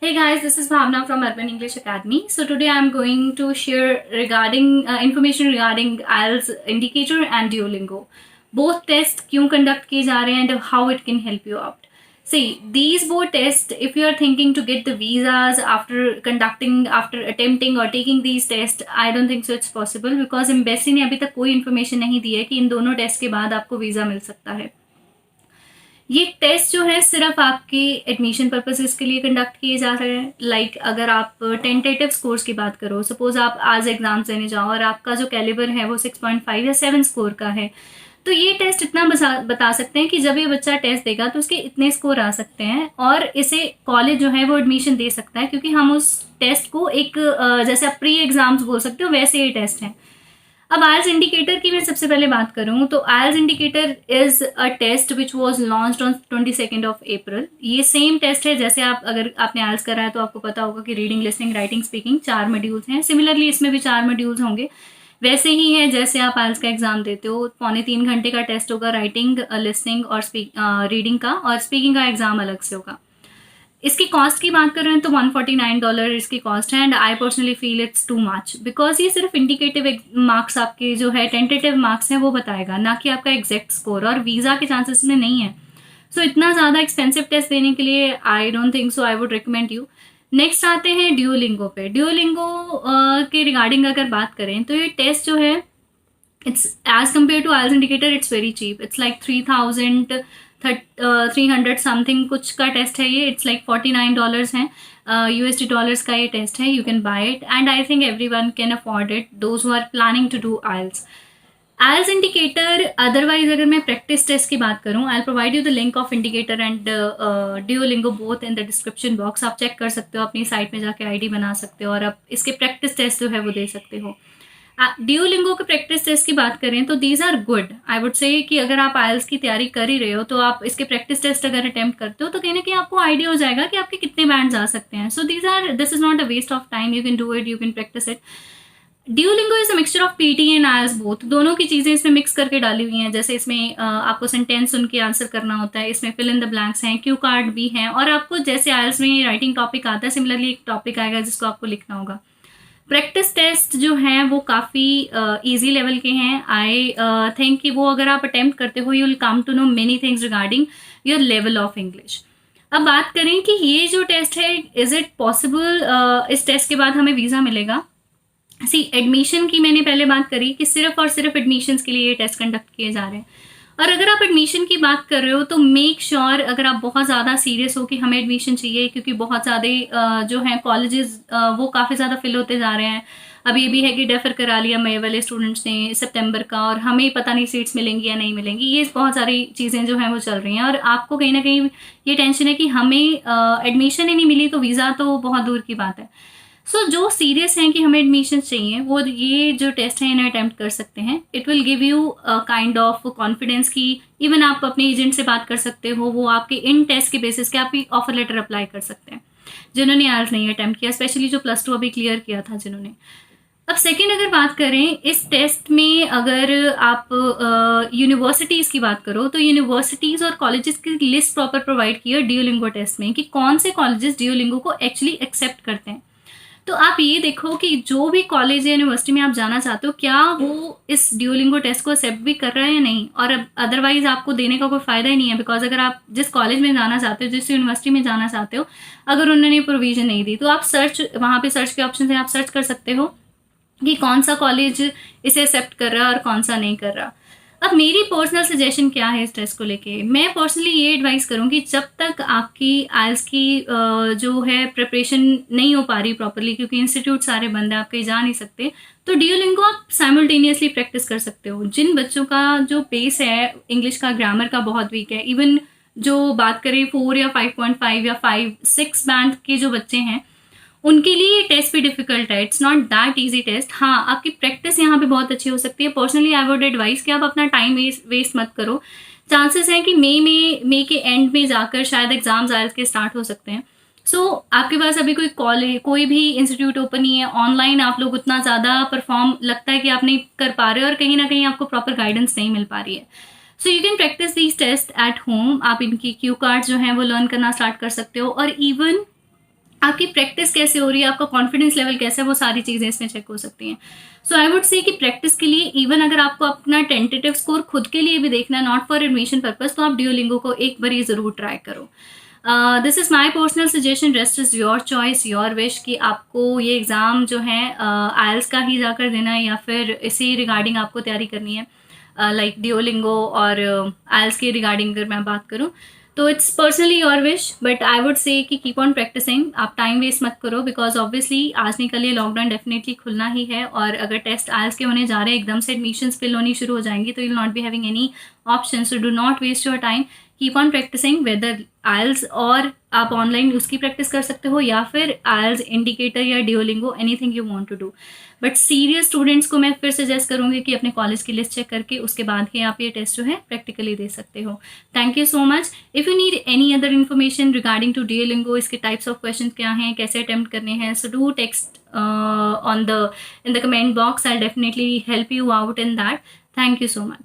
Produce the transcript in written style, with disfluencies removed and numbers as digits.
Hey guys, this is Bhavna from Urban English Academy. So today I'm going to share regarding information regarding IELTS indicator and Duolingo. Both tests क्यों conduct किए जा रहे हैं and how it can help you out. See, these both tests, if you are thinking to get the visas after attempting or taking these tests, I don't think so it's possible because embassy ने अभी तक कोई information नहीं दी है कि इन दोनों test के बाद आपको वीज़ा मिल सकता है. ये टेस्ट जो है सिर्फ आपके एडमिशन पर्पसेस के लिए कंडक्ट किए जा रहे हैं. लाइक अगर आप टेंटेटिव स्कोर्स की बात करो, सपोज आप आज एग्जाम देने जाओ और आपका जो कैलिबर है वो 6.5 या 7 स्कोर का है, तो ये टेस्ट इतना बता सकते हैं कि जब ये बच्चा टेस्ट देगा तो उसके इतने स्कोर आ सकते हैं और इसे कॉलेज जो है वो एडमिशन दे सकता है, क्योंकि हम उस टेस्ट को एक जैसे आप प्री एग्जाम्स बोल सकते हो वैसे ये टेस्ट है. अब आइल्स इंडिकेटर की मैं सबसे पहले बात करूं तो IELTS indicator is a test which was launched on 22 April. ये सेम टेस्ट है जैसे अगर आपने आइल्स करा है तो आपको पता होगा कि reading, listening, writing, speaking 4 modules हैं. सिमिलरली इसमें भी 4 मॉड्यूल्स होंगे. वैसे ही है जैसे आप आइल्स का एग्जाम देते हो, 3.25 घंटे का टेस्ट होगा राइटिंग, लिसनिंग और रीडिंग का, और स्पीकिंग का एग्जाम अलग से होगा. इसकी कॉस्ट की बात कर रहे हैं तो $149 इसकी कॉस्ट है. And I personally feel it's too much because ये सिर्फ इंडिकेटिव मार्क्स आपके जो है टेंटेटिव मार्क्स हैं वो बताएगा, ना कि आपका एग्जैक्ट स्कोर, और वीज़ा के चांसेस में नहीं है. सो इतना ज़्यादा एक्सपेंसिव टेस्ट देने के लिए I don't think so I would recommend you. Next आते हैं ड्यूलिंगो पे. ड्यूलिंगो के रिगार्डिंग अगर बात करें तो ये टेस्ट जो है it's as compare to IELTS indicator it's very cheap. It's like 300 something कुछ का टेस्ट है ये. इट्स लाइक $49 है. USD डॉलर्स का ये टेस्ट है. You can buy it and I think every one can afford it, those who are planning to do IELTS. IELTS indicator otherwise अगर मैं प्रैक्टिस टेस्ट की बात करूं, I provide you the link of indicator and Duolingo both in the description box. आप check कर सकते हो, अपनी साइट में जाके ID बना सकते हो और आप इसके प्रैक्टिस टेस्ट जो है वो दे सकते हो. ड्यूलिंगो के प्रैक्टिस टेस्ट की बात करें तो these are good. I would say कि अगर आप आइल्स की तैयारी कर ही रहे हो तो आप इसके प्रैक्टिस टेस्ट अगर अटेम्प्ट करते हो तो कहीं ना कहीं आपको आइडिया हो जाएगा कि आपके कितने बैंड्स आ सकते हैं. So this is not a waste of time. You can do it, you can practise it. Duolingo is a mixture of PT and IELTS both. दोनों की चीज़ें इसमें मिक्स करके डाली हुई हैं. जैसे इसमें आपको सेंटेंस सुन के आंसर करना होता है, इसमें फिल इन द ब्लैंक्स हैं, क्यू कार्ड भी हैं, और आपको जैसे आइल्स में राइटिंग टॉपिक आता है सिमिलरली एक टॉपिक आएगा जिसको आपको लिखना होगा. प्रैक्टिस टेस्ट जो हैं वो काफ़ी ईजी लेवल के हैं. आई थिंक कि वो अगर आप अटेम्प्ट करते हो you will come to know many things regarding your level of English. अब बात करें कि ये जो टेस्ट है इज इट पॉसिबल इस टेस्ट के बाद हमें वीज़ा मिलेगा. सी, एडमिशन की मैंने पहले बात करी कि सिर्फ और सिर्फ एडमिशन्स के लिए ये टेस्ट कंडक्ट किए जा रहे हैं. और अगर आप एडमिशन की बात कर रहे हो तो मेक श्योर अगर आप बहुत ज़्यादा सीरियस हो कि हमें एडमिशन चाहिए, क्योंकि बहुत ज़्यादा जो हैं कॉलेजेस वो काफ़ी ज़्यादा फिल होते जा रहे हैं. अब ये भी है कि डेफर करा लिया मई वाले स्टूडेंट्स ने सितंबर का, और हमें पता नहीं सीट्स मिलेंगी या नहीं मिलेंगी. ये बहुत सारी चीज़ें जो हैं वो चल रही हैं और आपको कहीं ना कहीं ये टेंशन है कि हमें एडमिशन ही नहीं मिली तो वीज़ा तो बहुत दूर की बात है. सो जो सीरियस हैं कि हमें एडमिशन चाहिए वो ये जो टेस्ट है इन्हें अटैम्प्ट कर सकते हैं. It will give you kind of confidence कि इवन आप अपने एजेंट से बात कर सकते हो, वो आपके इन टेस्ट के बेसिस के आप ऑफर लेटर अप्लाई कर सकते हैं जिन्होंने आइल्स नहीं अटैम्प्ट किया, स्पेशली जो +2 अभी क्लियर किया था जिन्होंने. अब सेकेंड अगर बात करें इस टेस्ट में, अगर आप यूनिवर्सिटीज़ की बात करो तो यूनिवर्सिटीज़ और कॉलेजेस की लिस्ट प्रॉपर प्रोवाइड की है ड्यूलिंगो टेस्ट में कि कौन से कॉलेजेस ड्यूलिंगो को एक्चुअली एक्सेप्ट करते हैं. तो आप ये देखो कि जो भी कॉलेज या यूनिवर्सिटी में आप जाना चाहते हो क्या वो इस ड्यूलिंगो टेस्ट को एक्सेप्ट भी कर रहा है या नहीं, और अदरवाइज आपको देने का कोई फ़ायदा ही नहीं है. बिकॉज अगर आप जिस कॉलेज में जाना चाहते हो, जिस यूनिवर्सिटी में जाना चाहते हो, अगर उन्होंने प्रोविजन नहीं दी तो आप वहाँ पे सर्च के ऑप्शन से आप सर्च कर सकते हो कि कौन सा कॉलेज इसे एक्सेप्ट कर रहा है और कौन सा नहीं कर रहा. अब मेरी पर्सनल सजेशन क्या है इस टेस्ट को लेके, मैं पर्सनली ये एडवाइस करूँगी जब तक आपकी आइल्स की जो है प्रिपरेशन नहीं हो पा रही प्रॉपरली, क्योंकि इंस्टीट्यूट सारे बंद हैं, आप कहीं जा नहीं सकते, तो ड्यूलिंगो आप साइमल्टेनियसली प्रैक्टिस कर सकते हो. जिन बच्चों का जो बेस है इंग्लिश का, ग्रामर का बहुत वीक है, इवन जो बात करें 4 या 5.5 या 5-6 बैंड के जो बच्चे हैं उनके लिए ये टेस्ट भी डिफिकल्ट है. It's not that easy test. हाँ, आपकी प्रैक्टिस यहाँ पे बहुत अच्छी हो सकती है. पर्सनली आई वुड एडवाइस कि आप अपना टाइम वेस्ट मत करो. चांसेस हैं कि मई के एंड में जाकर शायद एग्जाम्स आइल्स के स्टार्ट हो सकते हैं. सो आपके पास अभी कोई भी इंस्टीट्यूट ओपन नहीं है. ऑनलाइन आप लोग उतना ज़्यादा परफॉर्म लगता है कि आप नहीं कर पा रहे हो और कहीं ना कहीं आपको प्रॉपर गाइडेंस नहीं मिल पा रही है. So you can practise these test at home. आप इनकी क्यू कार्ड्स जो हैं वो लर्न करना स्टार्ट कर सकते हो. और इवन आपकी प्रैक्टिस कैसे हो रही है, आपका कॉन्फिडेंस लेवल कैसा है, वो सारी चीज़ें इसमें चेक हो सकती हैं. सो आई वुड से कि प्रैक्टिस के लिए इवन अगर आपको अपना टेंटेटिव स्कोर खुद के लिए भी देखना है, नॉट फॉर एडमिशन पर्पज, तो आप ड्यूलिंगो को एक बार ज़रूर ट्राई करो. This is my personal suggestion, rest is your choice, your wish कि आपको ये एग्ज़ाम जो है आइल्स का ही जाकर देना है या फिर इसी रिगार्डिंग आपको तैयारी करनी है, लाइक ड्यूलिंगो और आइल्स के रिगार्डिंग अगर मैं बात करूँ. तो it's personally your wish, but I would say कि कीप ऑन प्रैक्टिसिंग. आप टाइम वेस्ट मत करो, बिकॉज ऑब्वियसली आज नहीं कल ये लॉकडाउन डेफिनेटली खुलना ही है, और अगर टेस्ट आइल्स के होने जा रहे हैं, एकदम से एडमिशन्स फिल होनी शुरू हो जाएंगी, तो you will not be having any option. So do not waste your time, keep on practising, whether IELTS और आप ऑनलाइन उसकी प्रैक्टिस कर सकते हो या फिर आइल्स इंडिकेटर या Duolingo, anything you want to do. But serious students को मैं फिर सजेस्ट करूंगी कि अपने कॉलेज की लिस्ट चेक करके उसके बाद ही आप ये टेस्ट जो है प्रैक्टिकली दे सकते हो. Thank you so much. If you need any other information regarding to Duolingo, इसके टाइप्स ऑफ क्वेश्चन क्या हैं, कैसे अटेम्प्ट करने हैं, so do text on the in the comment box. I will definitely help you out in that. Thank you so much.